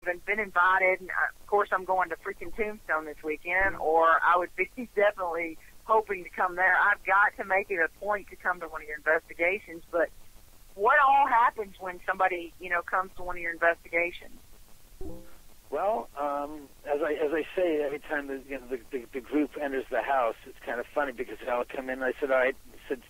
been invited. And of course, I'm going to freaking Tombstone this weekend, or I would be definitely hoping to come there. I've got to make it a point to come to one of your investigations. But what all happens when somebody, comes to one of your investigations? Well, as I say, every time the group enters the house, it's kind of funny because they all come in. I said, all right,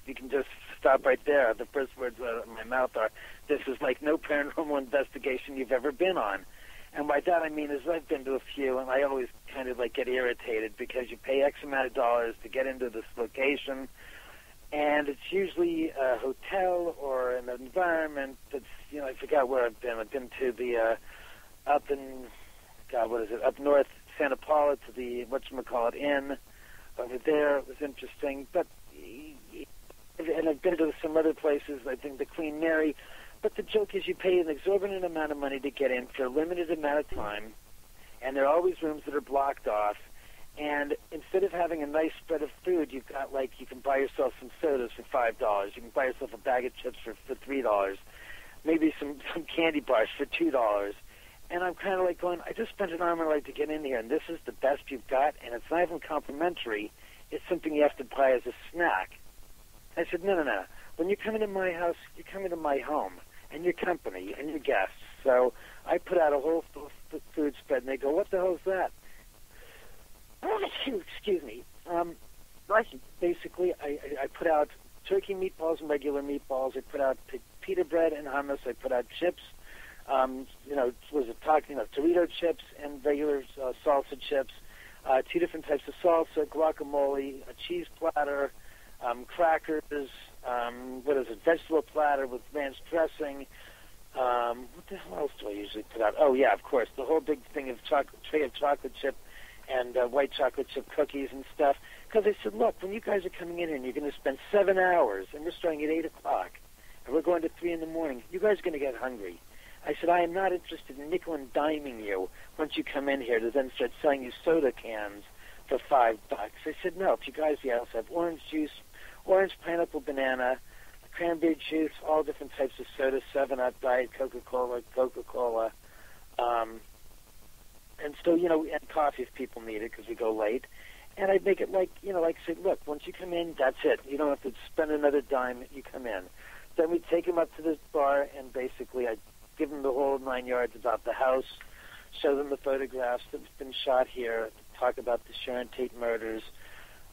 you can just stop right there. The first words out of my mouth are, this is like no paranormal investigation you've ever been on. And by that I mean is I've been to a few, and I always kind of get irritated because you pay X amount of dollars to get into this location, and it's usually a hotel or an environment that's, I forgot where I've been. I've been to the, up north, Santa Paula, to the, inn over there. It was interesting. But, and I've been to some other places, I think the Queen Mary. But the joke is you pay an exorbitant amount of money to get in for a limited amount of time, and there are always rooms that are blocked off. And instead of having a nice spread of food, you've got, you can buy yourself some sodas for $5. You can buy yourself a bag of chips for $3. Maybe some candy bars for $2. And I'm kind of going, I just spent an arm and a leg to get in here, and this is the best you've got, and it's not even complimentary. It's something you have to buy as a snack. I said, no. When you come into my house, you come into my home, and your company, and your guests. So I put out a whole food spread, and they go, what the hell is that? Excuse me. Basically, I put out turkey meatballs and regular meatballs. I put out pita bread and hummus. I put out chips. Dorito chips and regular salsa chips. 2 different types of salsa, guacamole, a cheese platter, crackers. Vegetable platter with ranch dressing. What the hell else do I usually put out? Oh yeah, of course, the whole big thing of tray of chocolate chip and white chocolate chip cookies and stuff. Because I said, look, when you guys are coming in here and you're going to spend 7 hours, and we're starting at 8 o'clock, and we're going to 3 in the morning, you guys are going to get hungry. I said, I am not interested in nickel and diming you once you come in here to then start selling you soda cans for $5. I said, no, if you guys also have orange juice, orange, pineapple, banana, cranberry juice, all different types of soda, 7-Up, Diet Coca-Cola. And so, and coffee if people need it because we go late. And I'd make it say, look, once you come in, that's it. You don't have to spend another dime. You come in. Then we take them up to this bar, and basically I give them the whole 9 yards about the house, show them the photographs that have been shot here, talk about the Sharon Tate murders,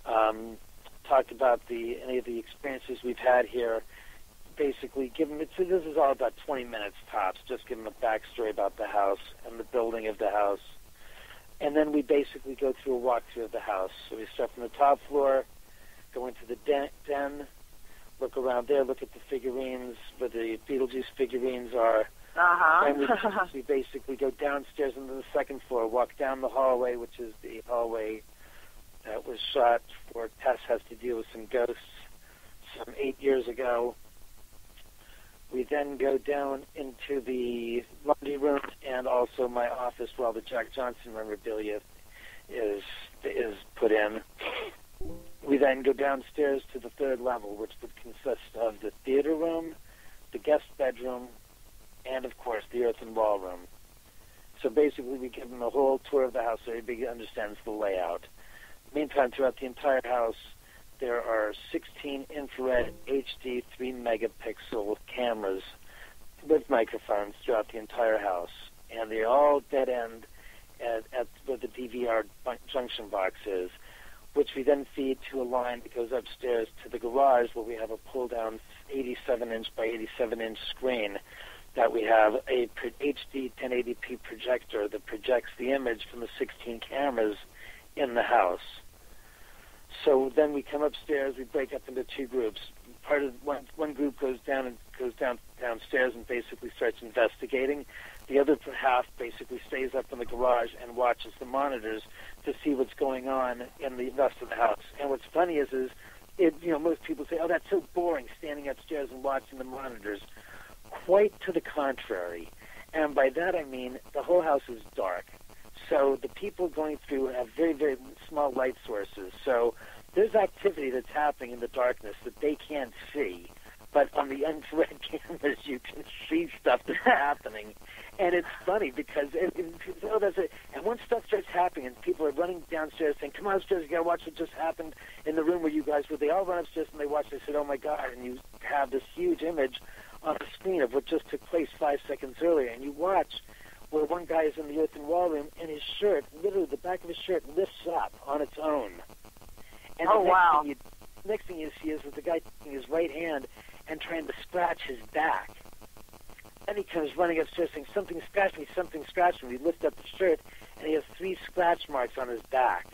talk about any of the experiences we've had here. Basically, this is all about 20 minutes tops. Just give them a backstory about the house and the building of the house, and then we basically go through a walkthrough of the house. So we start from the top floor, go into the den, look around there, look at the figurines where the Beetlejuice figurines are. And we basically go downstairs into the second floor, walk down the hallway, which is the hallway that was shot for Tess has to deal with some ghosts some 8 years ago. We then go down into the laundry room and also my office where all the Jack Johnson memorabilia is put in. We then go downstairs to the 3rd level, which would consist of the theater room, the guest bedroom, and, of course, the earthen wall room. So basically we give them a whole tour of the house so everybody understands the layout. Meantime, throughout the entire house, there are 16 infrared HD 3-megapixel cameras with microphones throughout the entire house. And they're all dead end at where the DVR junction box is, which we then feed to a line that goes upstairs to the garage where we have a pull-down 87-inch by 87-inch screen that we have a HD 1080p projector that projects the image from the 16 cameras in the house. So then we come upstairs, we break up into 2 groups. Part of one group goes downstairs and basically starts investigating. The other half basically stays up in the garage and watches the monitors to see what's going on in the rest of the house. And what's funny is most people say, oh, that's so boring, standing upstairs and watching the monitors. Quite to the contrary. And by that I mean the whole house is dark. So the people going through have very, very small light sources. So there's activity that's happening in the darkness that they can't see. But on the infrared cameras, you can see stuff that's happening. And it's funny because and people say, oh, that's it. And once stuff starts happening and people are running downstairs saying, come on upstairs, you got to watch what just happened in the room where you guys were. They all run upstairs and they watch. They said, oh, my God. And you have this huge image on the screen of what just took place 5 seconds earlier. And you watch where one guy is in the earthen wall room and his shirt, literally the back of his shirt lifts up on its own. And the next thing you see is the guy taking his right hand and trying to scratch his back. Then he comes running upstairs saying, something scratched me, something scratched me. We lift up the shirt, and he has 3 scratch marks on his back.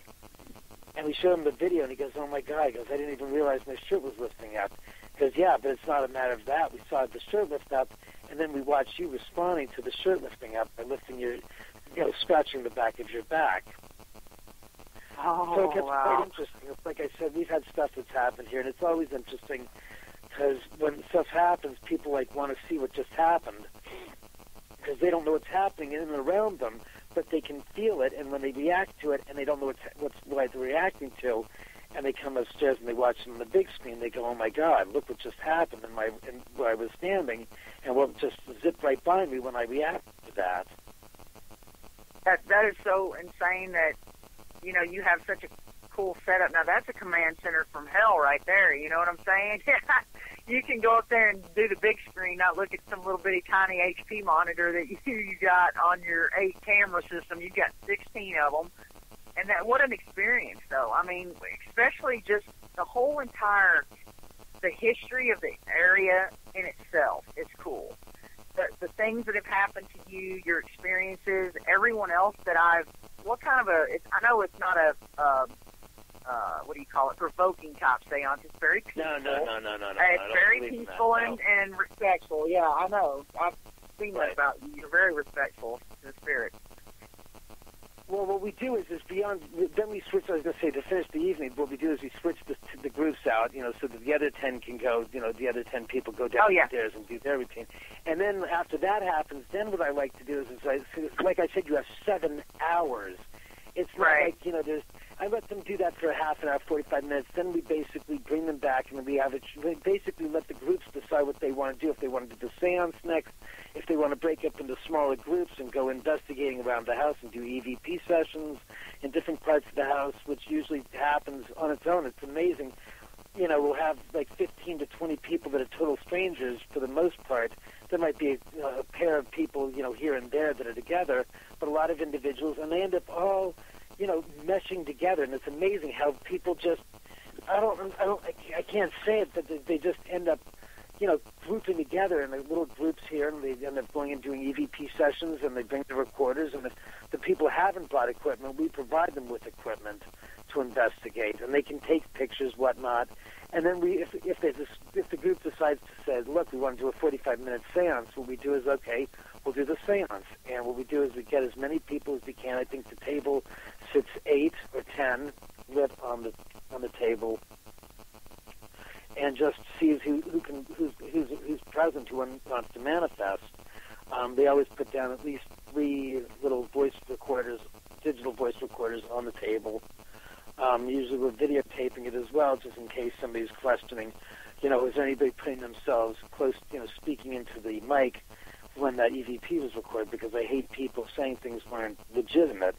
And we show him the video, and he goes, oh, my God. He goes, I didn't even realize my shirt was lifting up. He goes, yeah, but it's not a matter of that. We saw the shirt lift up, and then we watched you responding to the shirt lifting up by lifting your, scratching the back of your back. Oh, so it gets quite interesting. Like I said, we've had stuff that's happened here, and it's always interesting because when stuff happens, people want to see what just happened because they don't know what's happening in and around them, but they can feel it, and when they react to it, and they don't know what they're reacting to, and they come upstairs and they watch it on the big screen, they go, oh my God, look what just happened in where I was standing, and what just zipped right by me when I reacted to that. That is so insane that, you have such a cool setup. Now, that's a command center from hell right there. You know what I'm saying? You can go up there and do the big screen, not look at some little bitty tiny HP monitor that you got on your 8-camera system. You got 16 of them. And what an experience, though. I mean, especially just the whole the history of the area in itself is cool. The things that have happened to you, your experiences, everyone else that I know it's not a, what do you call it, provoking type seance. It's very peaceful. No. It's very peaceful and respectful. Yeah, I know. I've seen that about you. You're very respectful to the spirit. Well, what we do is beyond, then we switch, I was going to say, to finish the evening, what we do is we switch the groups out, so that the other 10 can go, the other 10 people go downstairs and do their routine. And then after that happens, then what I like to do is like I said, you have 7 hours. It's not like, I let them do that for a half an hour, 45 minutes. Then we basically bring them back, and then we basically let the groups decide what they want to do. If they want to do the seance next, if they want to break up into smaller groups and go investigating around the house and do EVP sessions in different parts of the house, which usually happens on its own. It's amazing. We'll have like 15 to 20 people that are total strangers for the most part. There might be a pair of people, here and there that are together, but a lot of individuals, and they end up all meshing together, and it's amazing how people just, I can't say it, but they just end up, grouping together in little groups here, and they end up going and doing EVP sessions, and they bring the recorders, and if the people haven't brought equipment, we provide them with equipment to investigate, and they can take pictures, whatnot, and then if the group decides to say, look, we want to do a 45-minute seance, what we do is, okay, we'll do the seance, and what we do is we get as many people as we can. I think the table sits 8 or 10 lit on the table, and just sees who's present, who wants to manifest. They always put down at least 3 little voice recorders, digital voice recorders on the table. Usually we're videotaping it as well, just in case somebody's questioning, is there anybody putting themselves close, speaking into the mic when that EVP was recorded, because I hate people saying things weren't legitimate.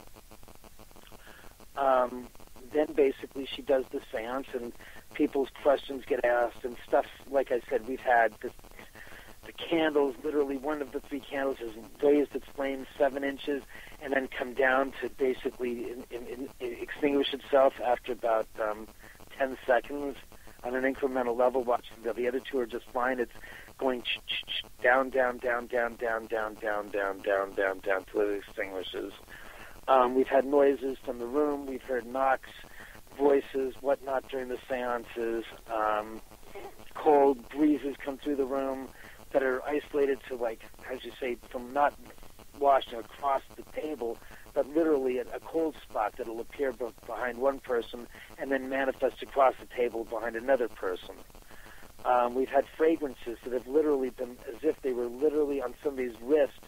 Then basically she does the seance, and people's questions get asked, and stuff, like I said, we've had the candles, literally one of the 3 candles has raised its flame 7 inches and then come down to basically extinguish itself after about 10 seconds on an incremental level. Watching the other 2 are just fine. It's going down till it extinguishes. We've had noises from the room. We've heard knocks, voices, whatnot during the seances. Cold breezes come through the room that are isolated to, like, as you say, from not washing across the table, but literally a cold spot that will appear behind one person and then manifest across the table behind another person. We've had fragrances that have literally been as if they were literally on somebody's wrist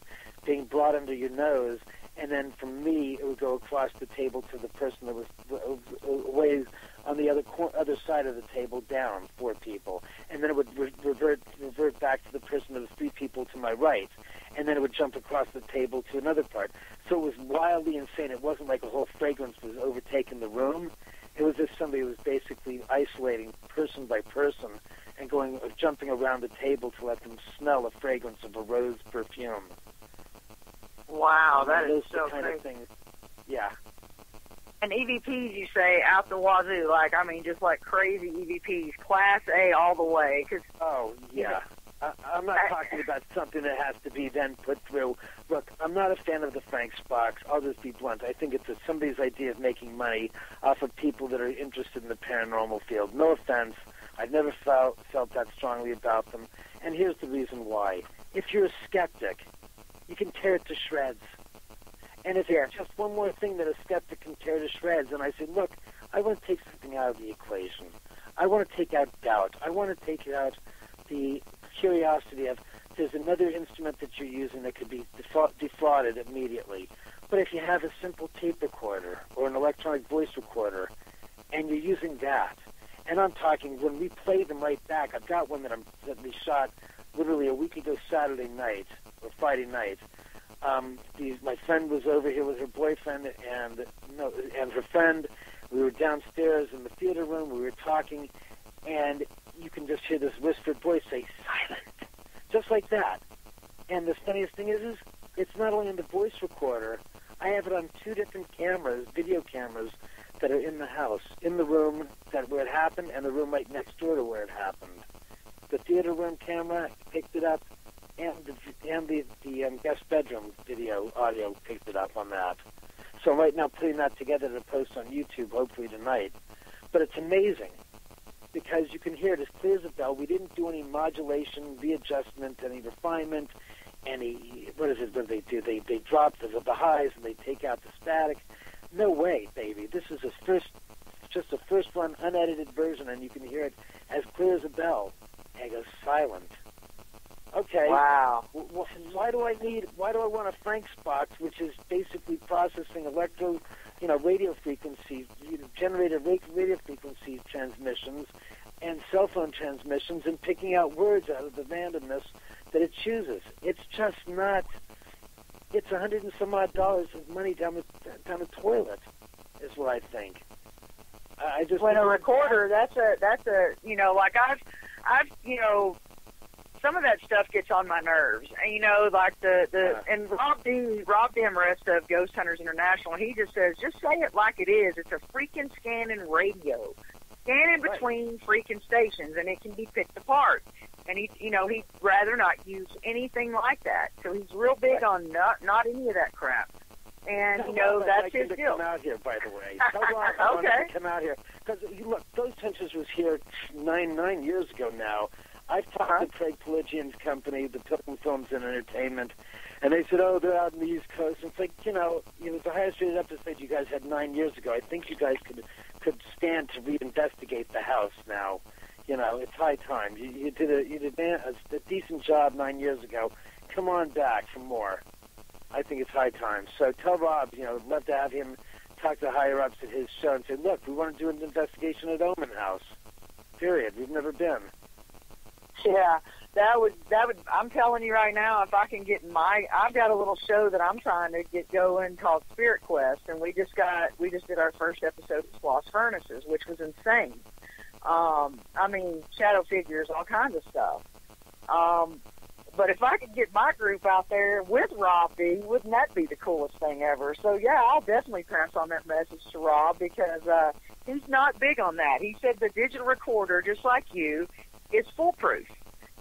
being brought under your nose, and then from me it would go across the table to the person that was away on the other side of the table, down 4 people, and then it would revert back to the person that was 3 people to my right, and then it would jump across the table to another part. So it was wildly insane. It wasn't like a whole fragrance was overtaking the room. It was just somebody who was basically isolating person by person and jumping around the table to let them smell a fragrance of a rose perfume. Wow, that is so kind crazy. of things. Yeah. And EVPs, you say, out the wazoo, like, I mean, just like crazy EVPs, Class A all the way. Oh, yeah. I'm not talking about something that has to be then put through. Look, I'm not a fan of the Frank's box. I'll just be blunt. I think it's somebody's idea of making money off of people that are interested in the paranormal field. No offense. I've never felt that strongly about them. And here's the reason why. If you're a skeptic, you can tear it to shreds. And if it's just one more thing that a skeptic can tear to shreds, and I say, look, I want to take something out of the equation. I want to take out doubt. I want to take out the curiosity of there's another instrument that you're using that could be defrauded immediately. But if you have a simple tape recorder or an electronic voice recorder and you're using that, and I'm talking when we play them right back, I've got one that we shot literally a week ago Saturday night or Friday night. My friend was over here with her boyfriend and her friend. We were downstairs in the theater room. We were talking, and you can just hear this whispered voice say, "Silent," just like that. And the funniest thing is it's not only on the voice recorder. I have it on 2 different cameras, video cameras, that are in the house, in the room where it happened, and the room right next door to where it happened. The theater room camera picked it up, and the guest bedroom audio picked it up on that. So I'm right now putting that together to post on YouTube, hopefully tonight. But it's amazing because you can hear it as clear as a bell. We didn't do any modulation, readjustment, any refinement, what do they do? They drop the highs and they take out the static. No way, baby. This is just a first run, unedited version, and you can hear it as clear as a bell. And it goes silent. Okay. Wow. Why do I want a Frank's box, which is basically processing radio frequencies, generated radio frequency transmissions and cell phone transmissions and picking out words out of the randomness that it chooses? It's just not. It's $100 and some odd of money down the toilet, is what I think. I just when a recorder, that's a like I've some of that stuff gets on my nerves. And, like and Rob Demarest of Ghost Hunters International, he just says, just say it like it is. It's a freaking scanning radio. Scanning between freaking stations, and it can be picked apart. And he'd rather not use anything like that. So he's real big on not any of that crap. And, that's his deal. Come out here, by the way. Tell Rob I wanted to come out here. Because, look, Ghost Hunters was here 9 years ago now. I've talked to Craig Pelagian's company, the Pilgrim Films and Entertainment, and they said, they're out on the East Coast. And it's like, it was the highest rated episode you guys had 9 years ago. I think you guys could stand to reinvestigate the house now. It's high time. You did a decent job 9 years ago. Come on back for more. I think it's high time. So tell Rob, I'd love to have him talk to higher-ups at his show and say, look, we want to do an investigation at Omen House. Period. We've never been. Yeah, that would. I'm telling you right now, if I can get I've got a little show that I'm trying to get going called Spirit Quest, and we just did our first episode of Lost Furnaces, which was insane. Shadow figures, all kinds of stuff. But if I could get my group out there with Rob D, wouldn't that be the coolest thing ever? So yeah, I'll definitely pass on that message to Rob because he's not big on that. He said the digital recorder, just like you, is foolproof.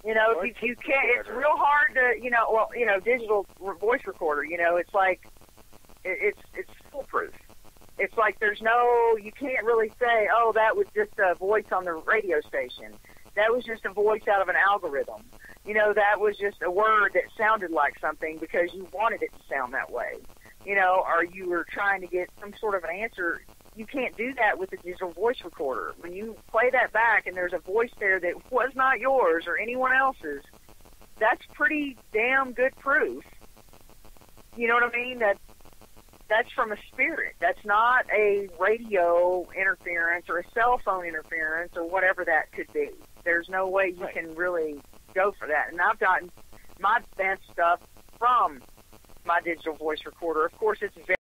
You can't. It's real hard to, digital voice recorder. It's like it's foolproof. It's like you can't really say, that was just a voice on the radio station. That was just a voice out of an algorithm. That was just a word that sounded like something because you wanted it to sound that way. Or you were trying to get some sort of an answer. You can't do that with a digital voice recorder. When you play that back and there's a voice there that was not yours or anyone else's, that's pretty damn good proof. You know what I mean? That's from a spirit. That's not a radio interference or a cell phone interference or whatever that could be. There's no way you can really go for that. And I've gotten my best stuff from my digital voice recorder. Of course, it's very